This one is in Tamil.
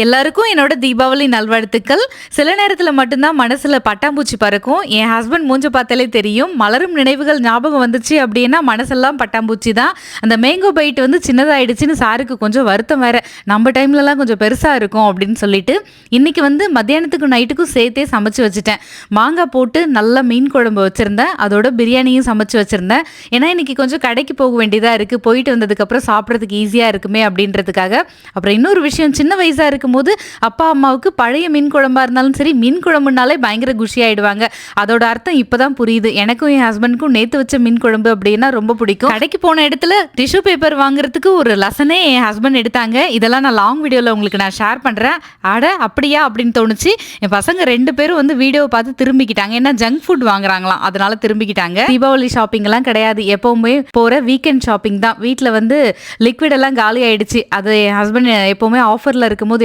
எல்லாருக்கும் என்னோட தீபாவளி நல்வாழ்த்துக்கள். சில நேரத்துல மட்டும் தான் மனசுல பட்டாம்பூச்சி பறக்கும். என் ஹஸ்பண்ட் மூஞ்ச பார்த்தாலே தெரியும். மலரும் நினைவுகள் ஞாபகம் வந்துச்சு அப்டின்னா மனசெல்லாம் பட்டாம்பூச்சி தான். அந்த மேங்கோ பைட் வந்து சின்னதாயிடுச்சுன்னு சாருக்கு கொஞ்சம் வருத்தம் வேற. நம்ம டைம்லலாம் கொஞ்சம் பெருசா இருக்கும் அப்டின்னு சொல்லிட்டு, இன்னைக்கு வந்து மத்தியானத்துக்கும் நைட்டுக்கும் சேர்த்தே சமைச்சு வச்சுட்டேன். மாங்காய் போட்டு நல்லா மீன் குழம்பு வச்சிருந்தேன். அதோட பிரியாணியும் சமைச்சு வச்சிருந்தேன். ஏன்னா இன்னைக்கு கொஞ்சம் கடைக்கு போக வேண்டியதா இருக்கு. போயிட்டு வந்ததுக்கப்புறம் சாப்பிட்றதுக்கு ஈஸியா இருக்குமே அப்டின்றதுக்காக. அப்புறம் இன்னொரு விஷயம், சின்ன வயசா இருக்கும்போது அப்பா அம்மாவுக்கு பழைய மீன் குழம்பா இருந்தாலும் சரி, மீன் குழம்புனாலே பயங்கர குஷி ஆயிடுவாங்க. அதோட அர்த்தம் இப்பதான் புரியுது. எனக்கும் என் ஹஸ்பண்டுக்கும் நேத்து வச்ச மீன் குழம்பு அப்படின்னா ரொம்ப பிடிக்கும். கடைக்கு போன இடத்துல டிஷ்யூ பேப்பர் வாங்குறதுக்கு ஒரு லெசனே என் ஹஸ்பண்ட் எடுத்தாங்க. இதெல்லாம் நான் லாங் வீடியோல உங்களுக்கு நான் ஷேர் பண்றேன். அட அப்படியா அப்படின்னு தோணுச்சு. என் பசங்க 2 பேரும் வந்து வீடியோவை பார்த்து திரும்பிக்கிட்டாங்க. ஏன்னா ஜங்க் ஃபுட் வாங்குறாங்களாம், அதனால திரும்பிக்கிட்டாங்க. தீபாவளி ஷாப்பிங் எல்லாம் கிடையாது, எப்பவுமே போற வீக்கெண்ட் ஷாப்பிங் தான். வீட்டில் வந்து லிக்விட் எல்லாம் காலி ஆயிடுச்சு. அது என் ஹஸ்பண்ட் எப்பவுமே ஆஃபர்ல இருக்கும்போது